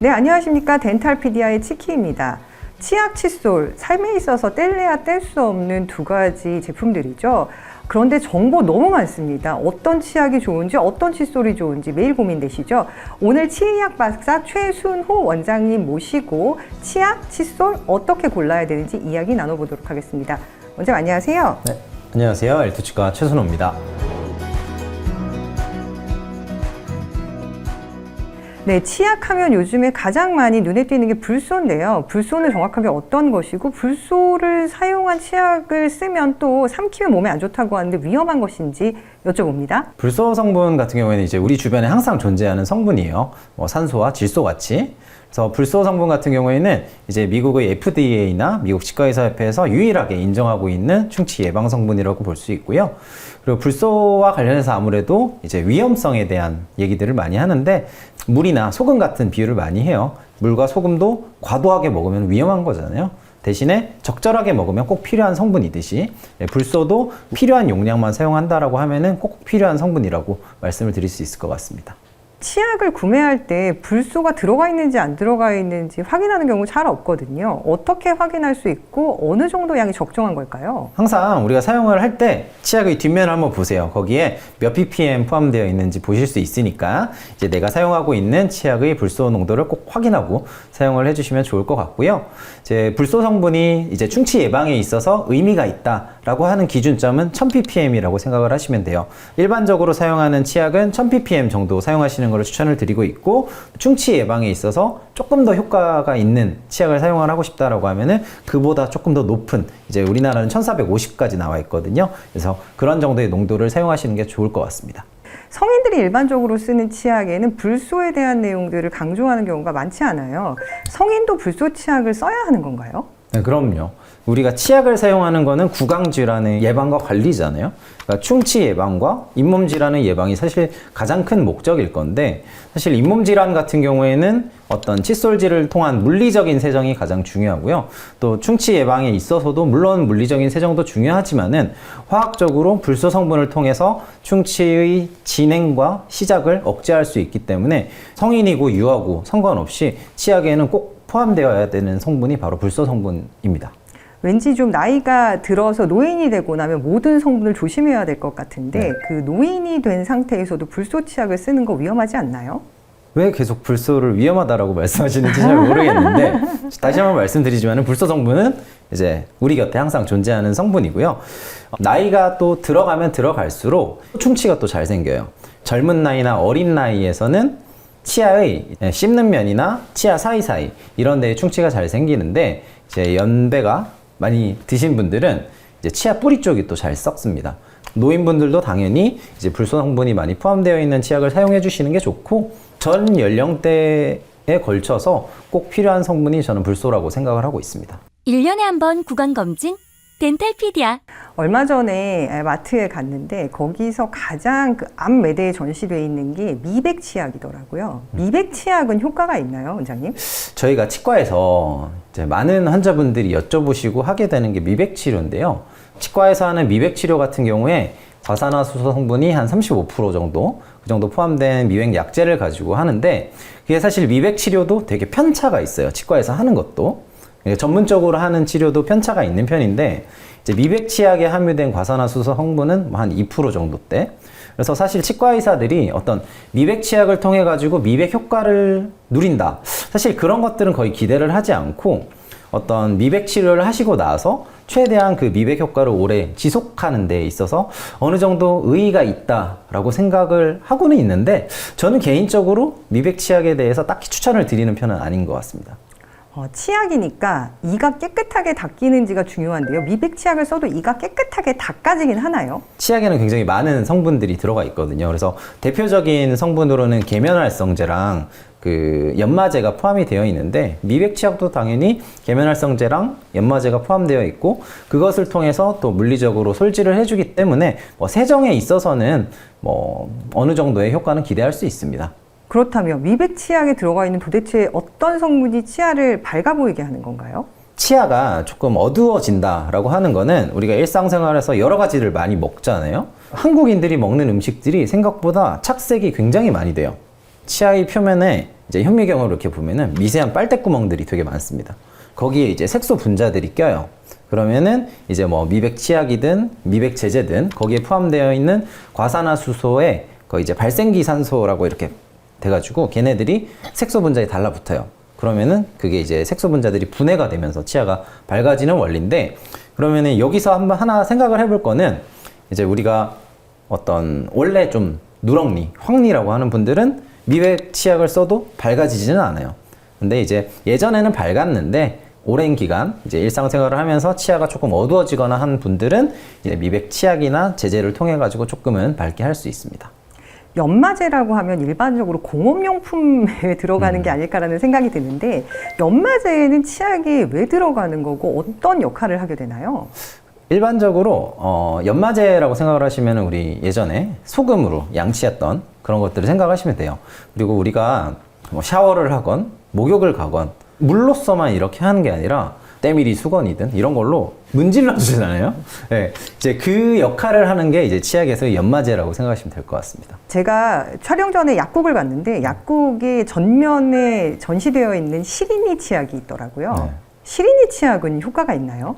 네, 안녕하십니까. 덴탈피디아의 치키입니다. 치약, 칫솔, 삶에 있어서 뗄래야 뗄 수 없는 두 가지 제품들이죠. 그런데 정보 너무 많습니다. 어떤 치약이 좋은지, 어떤 칫솔이 좋은지 매일 고민되시죠? 오늘 치약 박사 최순호 원장님 모시고 치약, 칫솔 어떻게 골라야 되는지 이야기 나눠보도록 하겠습니다. 원장님 안녕하세요. 네, 안녕하세요. 엘투치과 최순호입니다. 네, 치약하면 요즘에 가장 많이 눈에 띄는 게 불소인데요. 불소는 정확하게 어떤 것이고 불소를 사용한 치약을 쓰면 또 삼키면 몸에 안 좋다고 하는데 위험한 것인지 여쭤봅니다. 불소 성분 같은 경우에는 이제 우리 주변에 항상 존재하는 성분이에요. 산소와 질소 같이. 그래서 불소 성분 같은 경우에는 이제 미국의 FDA나 미국 치과의사협회에서 유일하게 인정하고 있는 충치 예방 성분이라고 볼 수 있고요. 그리고 불소와 관련해서 아무래도 이제 위험성에 대한 얘기들을 많이 하는데 물이나 소금 같은 비유를 많이 해요. 물과 소금도 과도하게 먹으면 위험한 거잖아요. 대신에 적절하게 먹으면 꼭 필요한 성분이듯이 불소도 필요한 용량만 사용한다라고 하면은 꼭 필요한 성분이라고 말씀을 드릴 수 있을 것 같습니다. 치약을 구매할 때 불소가 들어가 있는지 안 들어가 있는지 확인하는 경우 잘 없거든요. 어떻게 확인할 수 있고 어느 정도 양이 적정한 걸까요? 항상 우리가 사용을 할 때 치약의 뒷면을 한번 보세요. 거기에 몇 ppm 포함되어 있는지 보실 수 있으니까 이제 내가 사용하고 있는 치약의 불소 농도를 꼭 확인하고 사용을 해주시면 좋을 것 같고요. 이제 불소 성분이 이제 충치 예방에 있어서 의미가 있다라고 하는 기준점은 1000ppm이라고 생각을 하시면 돼요. 일반적으로 사용하는 치약은 1000ppm 정도 사용하시는 걸 추천을 드리고 있고, 충치 예방에 있어서 조금 더 효과가 있는 치약을 사용을 하고 싶다라고 하면은 그보다 조금 더 높은, 이제 우리나라는 1450까지 나와 있거든요. 그래서 그런 정도의 농도를 사용하시는 게 좋을 것 같습니다. 성인들이 일반적으로 쓰는 치약에는 불소에 대한 내용들을 강조하는 경우가 많지 않아요. 성인도 불소 치약을 써야 하는 건가요? 네, 그럼요. 우리가 치약을 사용하는 거는 구강질환의 예방과 관리잖아요. 그러니까 충치 예방과 잇몸 질환의 예방이 사실 가장 큰 목적일 건데, 사실 잇몸 질환 같은 경우에는 어떤 칫솔질을 통한 물리적인 세정이 가장 중요하고요. 또 충치 예방에 있어서도 물론 물리적인 세정도 중요하지만은 화학적으로 불소 성분을 통해서 충치의 진행과 시작을 억제할 수 있기 때문에 성인이고 유아고 상관없이 치약에는 꼭 포함되어야 되는 성분이 바로 불소 성분입니다. 왠지 좀 나이가 들어서 노인이 되고 나면 모든 성분을 조심해야 될 것 같은데, 네. 그 노인이 된 상태에서도 불소 치약을 쓰는 거 위험하지 않나요? 왜 계속 불소를 위험하다라고 말씀하시는지 잘 모르겠는데 다시 한번 말씀드리지만 불소 성분은 이제 우리 곁에 항상 존재하는 성분이고요. 나이가 또 들어가면 들어갈수록 충치가 또 잘 생겨요. 젊은 나이나 어린 나이에서는 치아의 씹는 면이나 치아 사이사이 이런 데에 충치가 잘 생기는데, 이제 연배가 많이 드신 분들은 이제 치아 뿌리 쪽이 또 잘 썩습니다. 노인분들도 당연히 이제 불소 성분이 많이 포함되어 있는 치약을 사용해 주시는 게 좋고, 전 연령대에 걸쳐서 꼭 필요한 성분이 저는 불소라고 생각을 하고 있습니다. 1년에 한 번 구강검진 덴탈피디아. 얼마 전에 마트에 갔는데 거기서 가장 그 앞 매대에 전시되어 있는 게 미백 치약이더라고요. 미백 치약은 효과가 있나요, 원장님? 저희가 치과에서 이제 많은 환자분들이 여쭤보시고 하게 되는 게 미백 치료인데요. 치과에서 하는 미백 치료 같은 경우에 과산화수소 성분이 한 35% 정도, 그 정도 포함된 미백 약제를 가지고 하는데, 그게 사실 미백 치료도 되게 편차가 있어요. 치과에서 하는 것도. 전문적으로 하는 치료도 편차가 있는 편인데, 이제 미백 치약에 함유된 과산화수소 성분은 한 2% 정도대. 그래서 사실 치과 의사들이 어떤 미백 치약을 통해 가지고 미백 효과를 누린다, 사실 그런 것들은 거의 기대를 하지 않고, 어떤 미백 치료를 하시고 나서 최대한 그 미백 효과를 오래 지속하는 데 있어서 어느 정도 의의가 있다라고 생각을 하고는 있는데, 저는 개인적으로 미백 치약에 대해서 딱히 추천을 드리는 편은 아닌 것 같습니다. 치약이니까 이가 깨끗하게 닦이는지가 중요한데요. 미백 치약을 써도 이가 깨끗하게 닦아지긴 하나요? 치약에는 굉장히 많은 성분들이 들어가 있거든요. 그래서 대표적인 성분으로는 계면활성제랑 그 연마제가 포함이 되어 있는데, 미백 치약도 당연히 계면활성제랑 연마제가 포함되어 있고, 그것을 통해서 또 물리적으로 솔질을 해주기 때문에 세정에 있어서는 어느 정도의 효과는 기대할 수 있습니다. 그렇다면 미백 치약에 들어가 있는 도대체 어떤 성분이 치아를 밝아 보이게 하는 건가요? 치아가 조금 어두워진다라고 하는 거는 우리가 일상생활에서 여러 가지를 많이 먹잖아요. 한국인들이 먹는 음식들이 생각보다 착색이 굉장히 많이 돼요. 치아의 표면에 이제 현미경으로 이렇게 보면은 미세한 빨대구멍들이 되게 많습니다. 거기에 이제 색소 분자들이 껴요. 그러면은 이제 뭐 미백 치약이든 미백 제제든 거기에 포함되어 있는 과산화수소에 거의 이제 발생기산소라고 이렇게 돼가지고 걔네들이 색소 분자에 달라붙어요. 그러면은 그게 이제 색소 분자들이 분해가 되면서 치아가 밝아지는 원리인데, 그러면은 여기서 한번 하나 생각을 해볼 거는, 이제 우리가 어떤 원래 좀 누렁니, 황리라고 하는 분들은 미백 치약을 써도 밝아지지는 않아요. 근데 이제 예전에는 밝았는데 오랜 기간 이제 일상생활을 하면서 치아가 조금 어두워지거나 한 분들은 이제 미백 치약이나 제제를 통해 가지고 조금은 밝게 할 수 있습니다. 연마제라고 하면 일반적으로 공업용품에 들어가는 게 아닐까라는 생각이 드는데, 연마제에는 치약이 왜 들어가는 거고 어떤 역할을 하게 되나요? 일반적으로 연마제라고 생각을 하시면 우리 예전에 소금으로 양치했던 그런 것들을 생각하시면 돼요. 그리고 우리가 뭐 샤워를 하건 목욕을 가건 물로서만 이렇게 하는 게 아니라 때밀이 수건이든 이런 걸로 문질러 주잖아요. 네, 이제 그 역할을 하는 게 이제 치약에서 연마제라고 생각하시면 될 것 같습니다. 제가 촬영 전에 약국을 갔는데 약국에 전면에 전시되어 있는 시리니 치약이 있더라고요. 네. 시리니 치약은 효과가 있나요?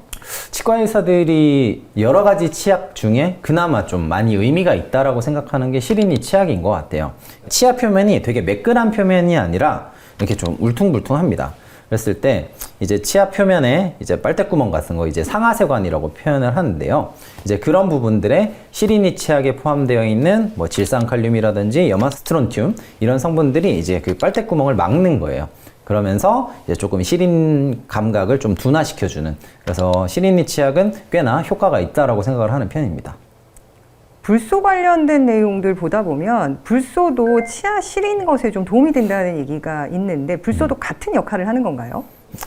치과 의사들이 여러 가지 치약 중에 그나마 좀 많이 의미가 있다라고 생각하는 게 시리니 치약인 것 같아요. 치아 표면이 되게 매끈한 표면이 아니라 이렇게 좀 울퉁불퉁합니다. 그랬을 때 이제 치아 표면에 이제 빨대구멍 같은 거 이제 상하세관이라고 표현을 하는데요. 이제 그런 부분들에 시리니 치약에 포함되어 있는 뭐 질산칼륨이라든지 염화스트론튬 이런 성분들이 이제 그 빨대구멍을 막는 거예요. 그러면서 이제 조금 시린 감각을 좀 둔화시켜주는, 그래서 시리니 치약은 꽤나 효과가 있다라고 생각을 하는 편입니다. 불소 관련된 내용들 보다 보면 불소도 치아 시린 것에 좀 도움이 된다는 얘기가 있는데, 불소도 같은 역할을 하는 건가요?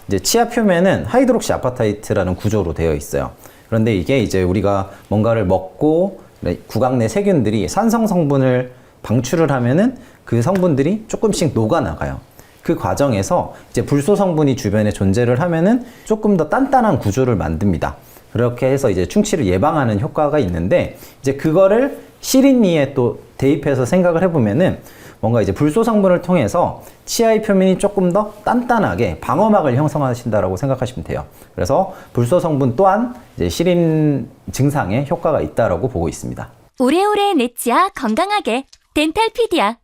이제 치아 표면은 하이드록시 아파타이트라는 구조로 되어 있어요. 그런데 이게 이제 우리가 뭔가를 먹고 구강 내 세균들이 산성 성분을 방출을 하면은 그 성분들이 조금씩 녹아나가요. 그 과정에서 이제 불소 성분이 주변에 존재를 하면은 조금 더 단단한 구조를 만듭니다. 그렇게 해서 이제 충치를 예방하는 효과가 있는데, 이제 그거를 시린니에 또 대입해서 생각을 해보면은 뭔가 이제 불소 성분을 통해서 치아의 표면이 조금 더 단단하게 방어막을 형성하신다라고 생각하시면 돼요. 그래서 불소 성분 또한 이제 시린 증상에 효과가 있다라고 보고 있습니다. 오래오래 내 치아 건강하게 덴탈피디아.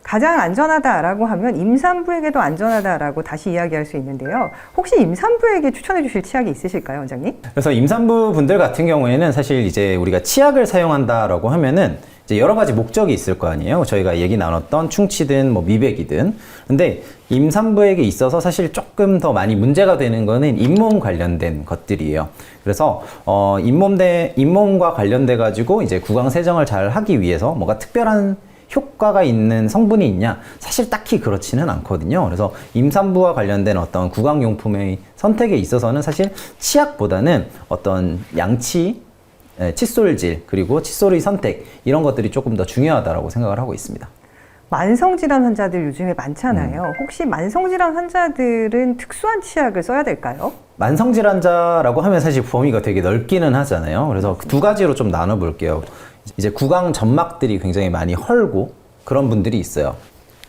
가장 안전하다라고 하면 임산부에게도 안전하다라고 다시 이야기할 수 있는데요. 혹시 임산부에게 추천해 주실 치약이 있으실까요, 원장님? 그래서 임산부 분들 같은 경우에는 사실 이제 우리가 치약을 사용한다라고 하면은 이제 여러 가지 목적이 있을 거 아니에요. 저희가 얘기 나눴던 충치든 뭐 미백이든. 근데 임산부에게 있어서 사실 조금 더 많이 문제가 되는 거는 잇몸 관련된 것들이에요. 그래서 잇몸과 관련돼 가지고 이제 구강 세정을 잘 하기 위해서 뭔가 특별한 효과가 있는 성분이 있냐? 사실 딱히 그렇지는 않거든요. 그래서 임산부와 관련된 어떤 구강용품의 선택에 있어서는 사실 치약보다는 어떤 양치, 칫솔질, 그리고 칫솔의 선택, 이런 것들이 조금 더 중요하다고 생각을 하고 있습니다. 만성질환 환자들 요즘에 많잖아요. 혹시 만성질환 환자들은 특수한 치약을 써야 될까요? 만성질환자라고 하면 사실 범위가 되게 넓기는 하잖아요. 그래서 두 가지로 좀 나눠볼게요. 이제 구강 점막들이 굉장히 많이 헐고 그런 분들이 있어요.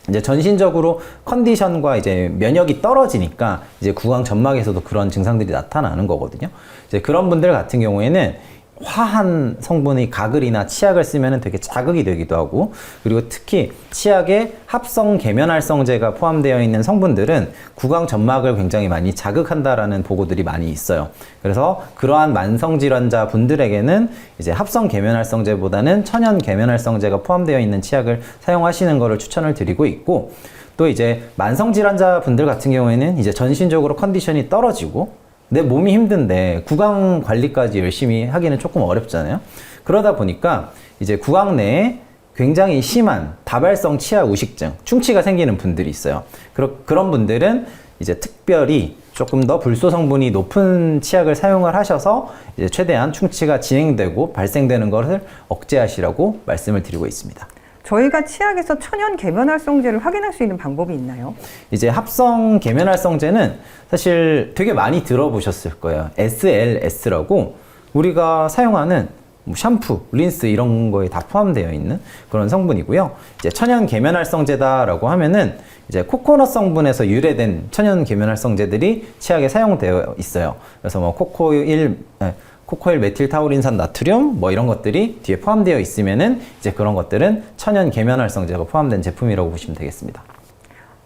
이제 전신적으로 컨디션과 이제 면역이 떨어지니까 이제 구강 점막에서도 그런 증상들이 나타나는 거거든요. 이제 그런 분들 같은 경우에는 화한 성분의 가글이나 치약을 쓰면 되게 자극이 되기도 하고, 그리고 특히 치약에 합성 계면활성제가 포함되어 있는 성분들은 구강 점막을 굉장히 많이 자극한다라는 보고들이 많이 있어요. 그래서 그러한 만성질환자 분들에게는 이제 합성 계면활성제보다는 천연 계면활성제가 포함되어 있는 치약을 사용하시는 것을 추천을 드리고 있고, 또 이제 만성질환자 분들 같은 경우에는 이제 전신적으로 컨디션이 떨어지고 내 몸이 힘든데 구강 관리까지 열심히 하기는 조금 어렵잖아요. 그러다 보니까 이제 구강 내에 굉장히 심한 다발성 치아 우식증, 충치가 생기는 분들이 있어요. 그런 분들은 이제 특별히 조금 더 불소 성분이 높은 치약을 사용을 하셔서 이제 최대한 충치가 진행되고 발생되는 것을 억제하시라고 말씀을 드리고 있습니다. 저희가 치약에서 천연 계면활성제를 확인할 수 있는 방법이 있나요? 이제 합성 계면활성제는 사실 되게 많이 들어보셨을 거예요. SLS라고 우리가 사용하는 뭐 샴푸, 린스 이런 거에 다 포함되어 있는 그런 성분이고요. 이제 천연 계면활성제다라고 하면은 이제 코코넛 성분에서 유래된 천연 계면활성제들이 치약에 사용되어 있어요. 그래서 뭐 코코일 메틸타우린산 나트륨 뭐 이런 것들이 뒤에 포함되어 있으면은 이제 그런 것들은 천연 계면활성제가 포함된 제품이라고 보시면 되겠습니다.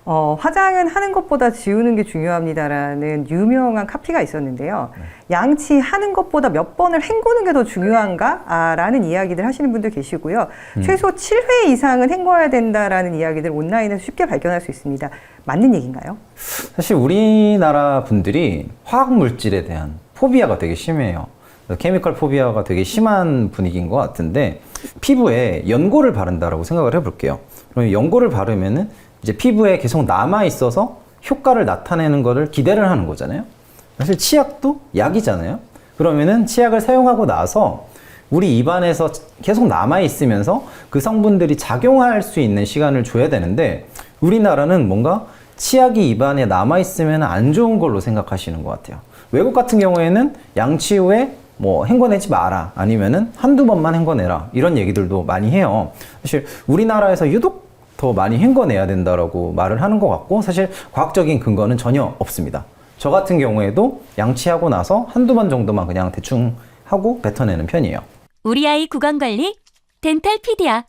화장은 하는 것보다 지우는 게 중요합니다라는 유명한 카피가 있었는데요. 양치하는 것보다 몇 번을 헹구는 게 더 중요한가? 라는 이야기들 하시는 분들 계시고요. 최소 7회 이상은 헹궈야 된다라는 이야기들 온라인에서 쉽게 발견할 수 있습니다. 맞는 얘기인가요? 사실 우리나라 분들이 화학 물질에 대한 포비아가 되게 심해요. 케미컬 포비아가 되게 심한 분위기인 것 같은데 피부에 연고를 바른다라고 생각을 해볼게요. 그러면 연고를 바르면은 이제 피부에 계속 남아 있어서 효과를 나타내는 것을 기대를 하는 거잖아요. 사실 치약도 약이잖아요. 그러면은 치약을 사용하고 나서 우리 입안에서 계속 남아 있으면서 그 성분들이 작용할 수 있는 시간을 줘야 되는데 우리나라는 뭔가 치약이 입안에 남아 있으면 안 좋은 걸로 생각하시는 것 같아요. 외국 같은 경우에는 양치 후에 뭐 헹궈내지 마라 아니면은 한두 번만 헹궈내라 이런 얘기들도 많이 해요. 사실 우리나라에서 유독 더 많이 헹궈내야 된다라고 말을 하는 것 같고 사실 과학적인 근거는 전혀 없습니다. 저 같은 경우에도 양치하고 나서 한두 번 정도만 그냥 대충 하고 뱉어내는 편이에요. 우리 아이 구강관리 덴탈피디아.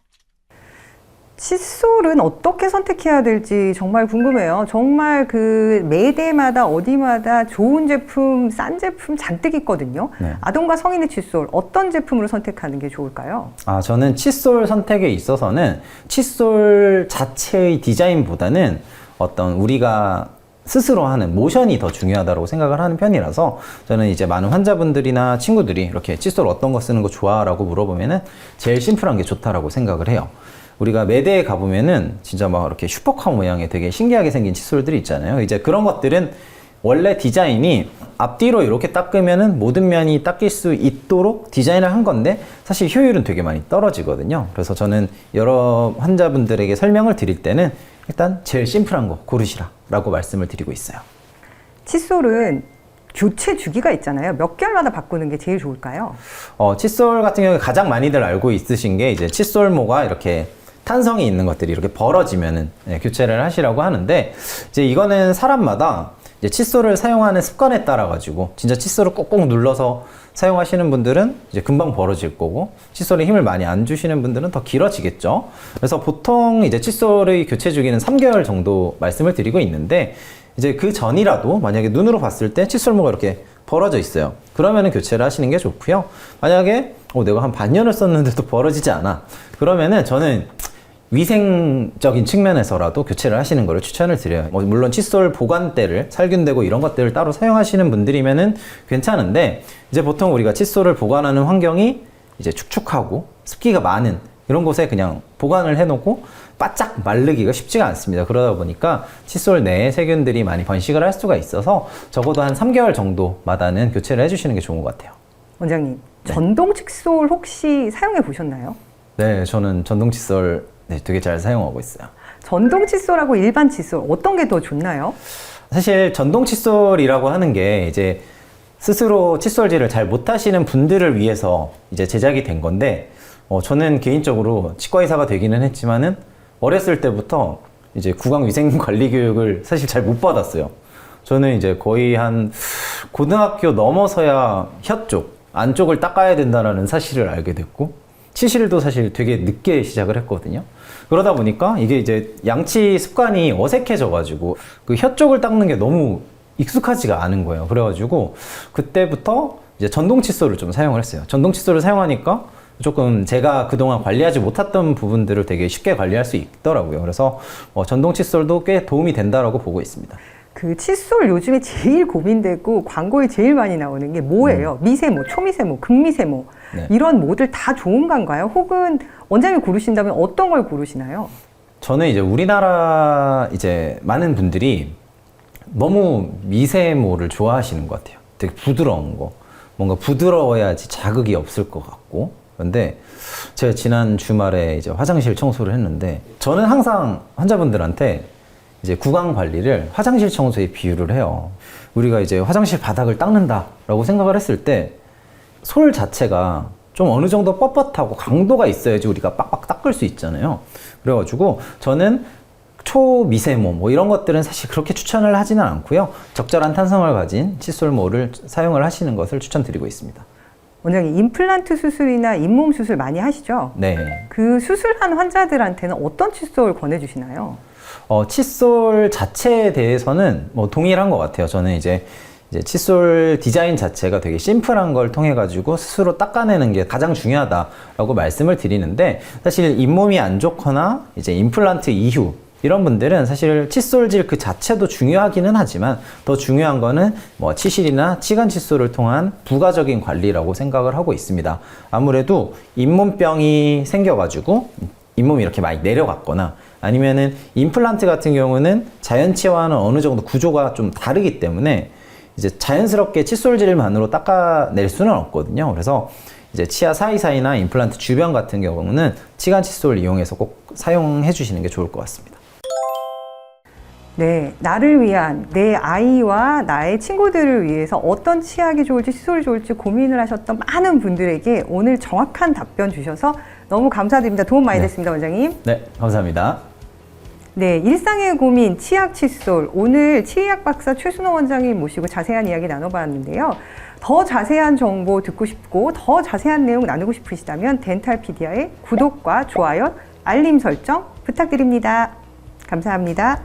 칫솔은 어떻게 선택해야 될지 정말 궁금해요. 정말 그 매대마다 어디마다 좋은 제품, 싼 제품 잔뜩 있거든요. 네. 아동과 성인의 칫솔 어떤 제품으로 선택하는 게 좋을까요? 저는 칫솔 선택에 있어서는 칫솔 자체의 디자인보다는 어떤 우리가 스스로 하는 모션이 더 중요하다고 생각을 하는 편이라서 저는 이제 많은 환자분들이나 친구들이 이렇게 칫솔 어떤 거 쓰는 거 좋아? 라고 물어보면은 제일 심플한 게 좋다라고 생각을 해요. 우리가 매대에 가보면은 진짜 막 이렇게 슈퍼카 모양의 되게 신기하게 생긴 칫솔들이 있잖아요. 이제 그런 것들은 원래 디자인이 앞뒤로 이렇게 닦으면은 모든 면이 닦일 수 있도록 디자인을 한 건데 사실 효율은 되게 많이 떨어지거든요. 그래서 저는 여러 환자분들에게 설명을 드릴 때는 일단 제일 심플한 거 고르시라 라고 말씀을 드리고 있어요. 칫솔은 교체 주기가 있잖아요. 몇 개월마다 바꾸는 게 제일 좋을까요? 칫솔 같은 경우에 가장 많이들 알고 있으신 게 이제 칫솔모가 이렇게 탄성이 있는 것들이 이렇게 벌어지면은 교체를 하시라고 하는데 이제 이거는 사람마다 이제 칫솔을 사용하는 습관에 따라 가지고 진짜 칫솔을 꼭꼭 눌러서 사용하시는 분들은 이제 금방 벌어질 거고 칫솔에 힘을 많이 안 주시는 분들은 더 길어지겠죠. 그래서 보통 이제 칫솔의 교체 주기는 3개월 정도 말씀을 드리고 있는데 이제 그 전이라도 만약에 눈으로 봤을 때 칫솔모가 이렇게 벌어져 있어요. 그러면은 교체를 하시는 게 좋고요. 만약에 내가 한 반년을 썼는데도 벌어지지 않아. 그러면은 저는 위생적인 측면에서라도 교체를 하시는 것을 추천을 드려요. 물론 칫솔 보관대를 살균되고 이런 것들을 따로 사용하시는 분들이면은 괜찮은데 이제 보통 우리가 칫솔을 보관하는 환경이 이제 축축하고 습기가 많은 이런 곳에 그냥 보관을 해놓고 바짝 마르기가 쉽지가 않습니다. 그러다 보니까 칫솔 내에 세균들이 많이 번식을 할 수가 있어서 적어도 한 3개월 정도마다는 교체를 해주시는 게 좋은 것 같아요. 원장님, 전동 칫솔 혹시 사용해 보셨나요? 네, 저는 전동 칫솔 되게 잘 사용하고 있어요. 전동 칫솔하고 일반 칫솔 어떤 게 더 좋나요? 사실 전동 칫솔이라고 하는 게 이제 스스로 칫솔질을 잘 못하시는 분들을 위해서 이제 제작이 된 건데 저는 개인적으로 치과의사가 되기는 했지만은 어렸을 때부터 이제 구강위생관리 교육을 사실 잘 못 받았어요. 저는 이제 거의 한 고등학교 넘어서야 혀 쪽, 안쪽을 닦아야 된다는 사실을 알게 됐고 치실도 사실 되게 늦게 시작을 했거든요. 그러다 보니까 이게 이제 양치 습관이 어색해져가지고 그 혀 쪽을 닦는 게 너무 익숙하지가 않은 거예요. 그래가지고 그때부터 이제 전동 칫솔을 좀 사용을 했어요. 전동 칫솔을 사용하니까 조금 제가 그동안 관리하지 못했던 부분들을 되게 쉽게 관리할 수 있더라고요. 그래서 전동 칫솔도 꽤 도움이 된다라고 보고 있습니다. 그 칫솔 요즘에 제일 고민되고 광고에 제일 많이 나오는 게 뭐예요? 미세모, 초미세모, 극미세모 네. 이런 모델 다 좋은 건가요? 혹은 원장님 고르신다면 어떤 걸 고르시나요? 저는 이제 우리나라 이제 많은 분들이 너무 미세모를 좋아하시는 것 같아요. 되게 부드러운 거. 뭔가 부드러워야지 자극이 없을 것 같고. 그런데 제가 지난 주말에 이제 화장실 청소를 했는데 저는 항상 환자분들한테 이제 구강 관리를 화장실 청소에 비유를 해요. 우리가 이제 화장실 바닥을 닦는다라고 생각을 했을 때 솔 자체가 좀 어느 정도 뻣뻣하고 강도가 있어야지 우리가 빡빡 닦을 수 있잖아요. 그래가지고 저는 초미세모 뭐 이런 것들은 사실 그렇게 추천을 하지는 않고요. 적절한 탄성을 가진 칫솔모를 사용을 하시는 것을 추천드리고 있습니다. 원장님, 임플란트 수술이나 잇몸 수술 많이 하시죠? 네. 그 수술한 환자들한테는 어떤 칫솔 권해주시나요? 칫솔 자체에 대해서는 뭐 동일한 것 같아요. 저는 이제 칫솔 디자인 자체가 되게 심플한 걸 통해 가지고 스스로 닦아내는 게 가장 중요하다라고 말씀을 드리는데, 사실 잇몸이 안 좋거나 이제 임플란트 이후 이런 분들은 사실 칫솔질 그 자체도 중요하기는 하지만 더 중요한 거는 뭐 치실이나 치간 칫솔을 통한 부가적인 관리라고 생각을 하고 있습니다. 아무래도 잇몸병이 생겨가지고 잇몸이 이렇게 많이 내려갔거나 아니면은 임플란트 같은 경우는 자연치와는 어느 정도 구조가 좀 다르기 때문에 이제 자연스럽게 칫솔질만으로 닦아낼 수는 없거든요. 그래서 이제 치아 사이사이나 임플란트 주변 같은 경우는 치간 칫솔 이용해서 꼭 사용해 주시는 게 좋을 것 같습니다. 네, 나를 위한 내 아이와 나의 친구들을 위해서 어떤 치약이 좋을지 칫솔이 좋을지 고민을 하셨던 많은 분들에게 오늘 정확한 답변 주셔서 너무 감사드립니다. 도움 많이 됐습니다, 원장님. 네, 감사합니다. 네, 일상의 고민 치약 칫솔, 오늘 치의학 박사 최순호 원장님 모시고 자세한 이야기 나눠봤는데요. 더 자세한 정보 듣고 싶고 더 자세한 내용 나누고 싶으시다면 덴탈피디아의 구독과 좋아요, 알림 설정 부탁드립니다. 감사합니다.